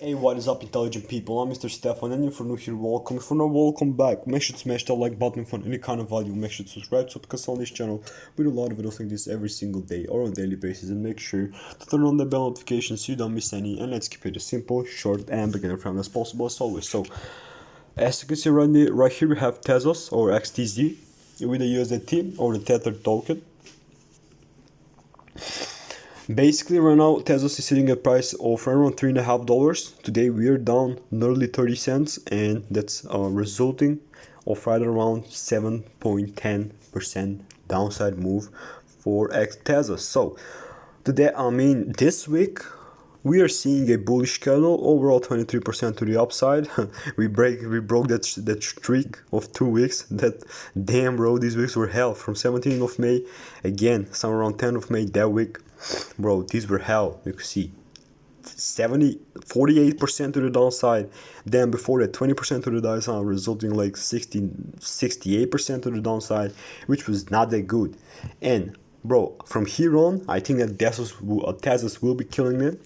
Hey, what is up, intelligent people? I'm Mr. Stefan, and if you're new here, welcome. If you're not, welcome back. Make sure to smash that like button for any kind of value. Make sure to subscribe to because on this channel we do a lot of videos like this every single day or on a daily basis, and make sure to turn on the bell notifications so you don't miss any. And let's keep it as simple, short, and beginner friendly as possible as always. So, as you can see right here, we have Tezos or XTZ with the USDT or the Tether token. Basically, right now Tezos is sitting at price of around $3.50. Today we are down nearly 30 cents, and that's resulting of right around 7.10% downside move for Tezos. So today, this week we are seeing a bullish candle, overall 23% to the upside. we broke that streak of 2 weeks. That damn, bro, these weeks were hell. From 17th of May, again somewhere around 10th of May that week, bro, these were hell. You can see 48% to the downside. Then before that, 20% to the downside, resulting like 68% to the downside, which was not that good. And bro, from here on, I think that Tezos will be killing it.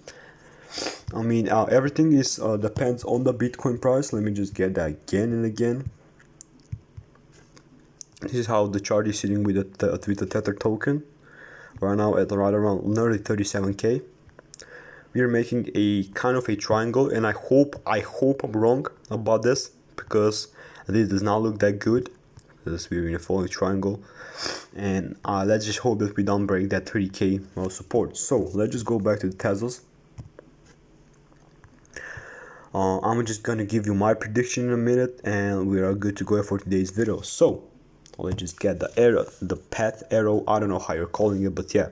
Everything is depends on the Bitcoin price. Let me just get that again and again. This is how the chart is sitting with the Tether token. Right now at right around nearly 37k. We are making a kind of a triangle, and I hope I'm wrong about this, because this does not look that good, because we're in a falling triangle. And let's just hope that we don't break that 30k support. So let's just go back to the Tezos. I'm just gonna give you my prediction in a minute, and we are good to go for today's video. So let's just get the arrow, the path arrow. I don't know how you're calling it, but yeah.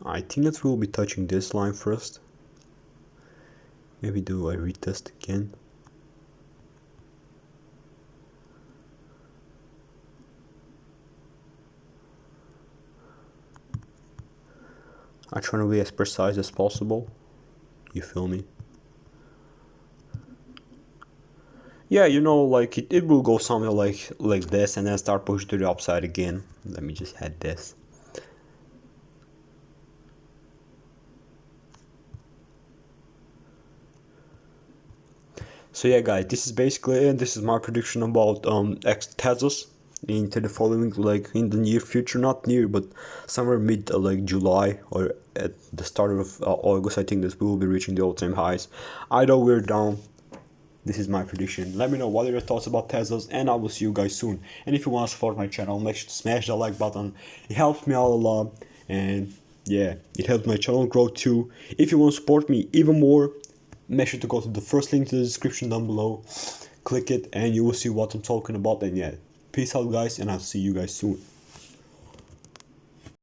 I think that we'll be touching this line first. Maybe do a retest again. I try to be as precise as possible. You feel me? Yeah, you know, like it will go something like this, and then start pushing to the upside again. Let me just add this. So yeah, guys, this is basically it. This is my prediction about Tezos into the following, like in the near future, not near, but somewhere mid like July or at the start of August. I think that we will be reaching the all-time highs. Either we're down. This is my prediction. Let me know what are your thoughts about Tezos, and I will see you guys soon. And if you want to support my channel, make sure to smash the like button. It helps me out a lot, and yeah, it helps my channel grow too. If you want to support me even more, make sure to go to the first link to the description down below. Click it and you will see what I'm talking about. And yeah, peace out guys, and I'll see you guys soon.